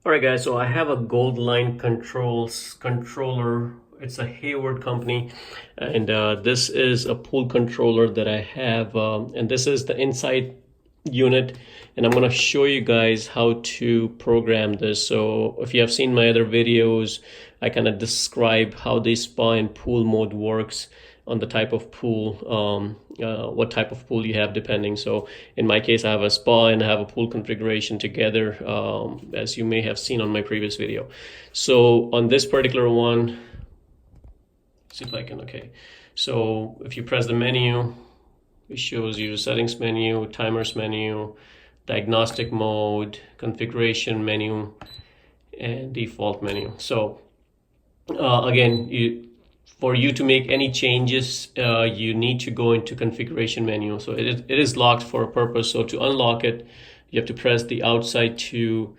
All right, guys, so I have a Goldline controller. It's a Hayward company, and this is a pool controller that I have, and this is the inside unit, and I'm going to show you guys how to program this. So if you have seen my other videos, I kind of describe how the spa and pool mode works on the type of pool, what type of pool you have depending. So in my case, I have a spa and I have a pool configuration together, as you may have seen on my previous video. So on this particular one, see if I can, okay. So if you press the menu, it shows you settings menu, timers menu, diagnostic mode, configuration menu, and default menu. So again, for you to make any changes, you need to go into configuration menu. So it is locked for a purpose. So to unlock it, you have to press the outside two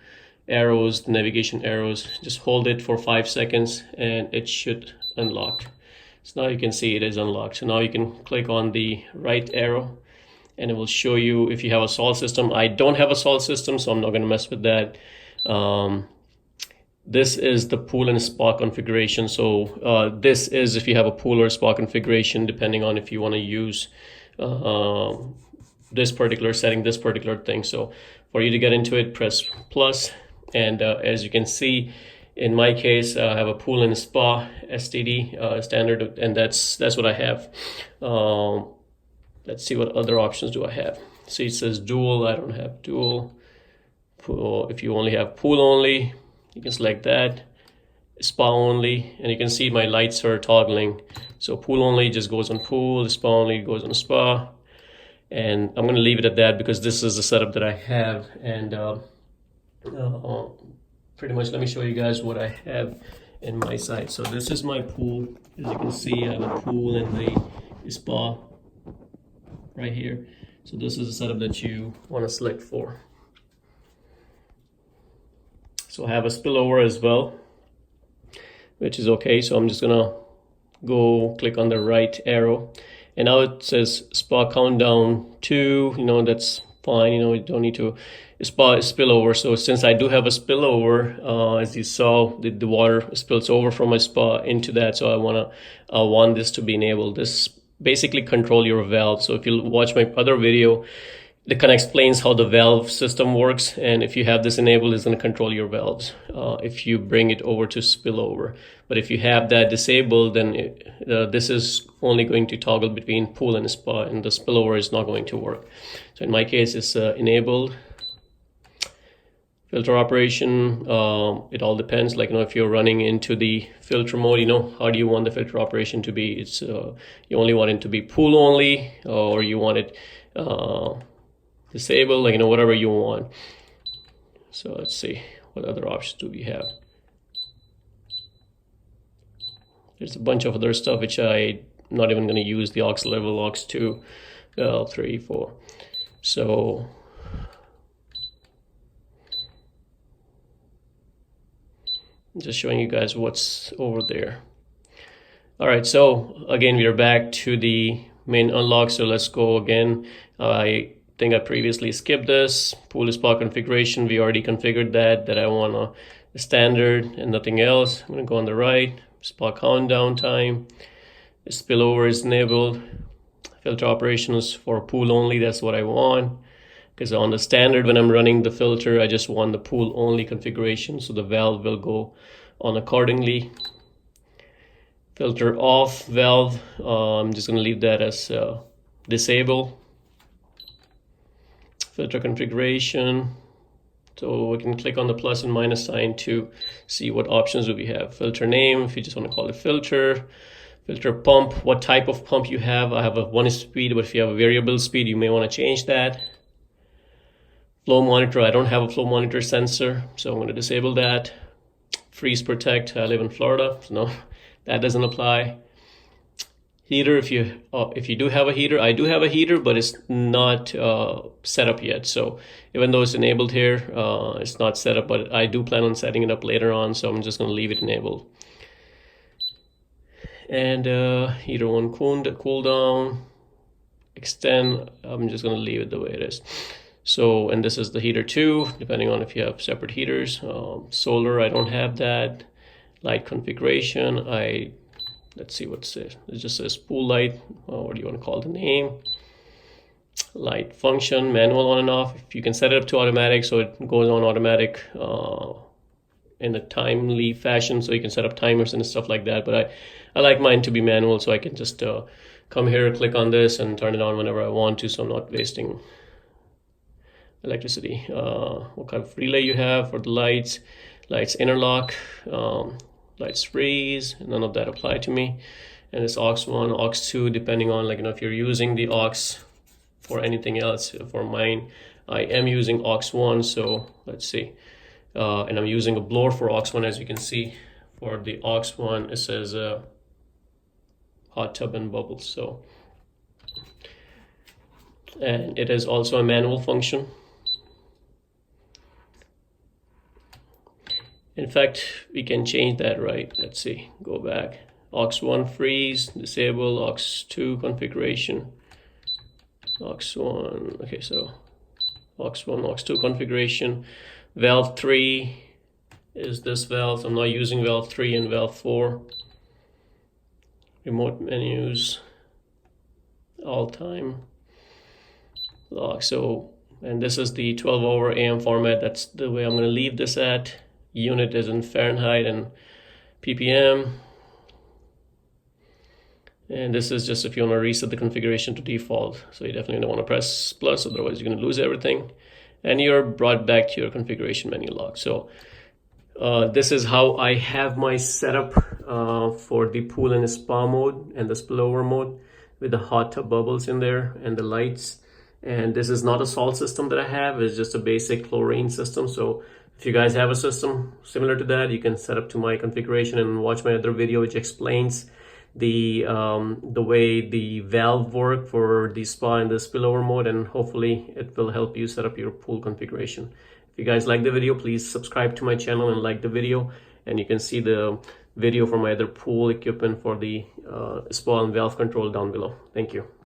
arrows, the navigation arrows. Just hold it for 5 seconds and it should unlock. So now you can see it is unlocked. So now you can click on the right arrow and it will show you if you have a salt system. I don't have a salt system, so I'm not going to mess with that. This is the pool and spa configuration. So this is if you have a pool or spa configuration, depending on if you want to use this particular setting, this particular thing. So for you to get into it, press plus. And as you can see, in my case, I have a pool and spa STD standard, and that's what I have. Let's see what other options do I have. See, it says dual. I don't have dual. If you only have pool only, you can select that. Spa only, and you can see my lights are toggling. So pool only just goes on pool, spa only goes on spa. And I'm going to leave it at that because this is the setup that I have. And pretty much let me show you guys what I have in my site. So this is my pool. As you can see, I have a pool and the spa right here. So this is the setup that you want to select for. So I have a spillover as well, which is okay. So I'm just gonna go click on the right arrow, and now it says spa countdown 2. That's fine. You don't need to spa spillover. So since I do have a spillover, as you saw, the water spills over from my spa into that. So I want this to be enabled. This basically control your valve. So if you watch my other video, it kind of explains how the valve system works, and if you have this enabled, it's going to control your valves if you bring it over to spillover. But if you have that disabled, then this is only going to toggle between pool and spa, and the spillover is not going to work. So in my case, it's enabled. Filter operation, it all depends. Like, if you're running into the filter mode, how do you want the filter operation to be? It's you only want it to be pool only, or you want it disable, whatever you want. So let's see, what other options do we have? There's a bunch of other stuff which I'm not even going to use. The aux level, aux 2, L3, 4. So I'm just showing you guys what's over there. All right, so again, we are back to the main unlock. So let's go again. I think I previously skipped this. Pool spa configuration, we already configured that I want a standard and nothing else. I'm going to go on the right. Spa countdown time. Spillover is enabled. Filter operations for pool only, that's what I want. Because on the standard, when I'm running the filter, I just want the pool only configuration, so the valve will go on accordingly. Filter off valve, I'm just going to leave that as disable. Filter configuration, so we can click on the plus and minus sign to see what options do we have. Filter name, if you just want to call it filter. Filter pump, what type of pump you have. I have a 1 speed, but if you have a variable speed, you may want to change that. Flow monitor, I don't have a flow monitor sensor, so I'm going to disable that. Freeze protect, I live in Florida, so no, that doesn't apply. Heater, if you do have a heater, I do have a heater, but it's not set up yet. So even though it's enabled here, it's not set up, but I do plan on setting it up later on, so I'm just going to leave it enabled. And heater 1 cool down, extend, I'm just going to leave it the way it is. So, and this is the heater too, depending on if you have separate heaters. Solar, I don't have that. Light configuration, let's see what's it. It just says pool light. What do you want to call the name? Light function, manual on and off. If you can set it up to automatic, so it goes on automatic in a timely fashion, so you can set up timers and stuff like that. But I like mine to be manual, so I can just come here, click on this, and turn it on whenever I want to, so I'm not wasting electricity. What kind of relay you have for the lights interlock, lights freeze, none of that apply to me. And it's aux 1, aux 2, depending on, like, if you're using the aux for anything else. For mine, I am using aux 1, so let's see. And I'm using a blower for aux 1, as you can see. For the aux 1, it says hot tub and bubbles. So, and it is also a manual function. In fact, we can change that, right? Let's see, go back. Aux 1 freeze, disable, aux 2 configuration. Aux 1, okay, so aux 1, aux 2 configuration. Valve 3 is this valve. I'm not using valve 3 and valve 4. Remote menus, all time lock. So, and this is the 12-hour AM format. That's the way I'm going to leave this at. Unit is in Fahrenheit and ppm. And this is just if you want to reset the configuration to default. So you definitely don't want to press plus, otherwise you're going to lose everything. And you're brought back to your configuration menu log. So this is how I have my setup for the pool and spa mode and the spillover mode, with the hot tub bubbles in there and the lights. And this is not a salt system that I have, it's just a basic chlorine system. So if you guys have a system similar to that, you can set up to my configuration and watch my other video which explains the way the valve work for the spa and the spillover mode, and hopefully it will help you set up your pool configuration. If you guys like the video, please subscribe to my channel and like the video, and you can see the video for my other pool equipment for the spa and valve control down below. Thank you.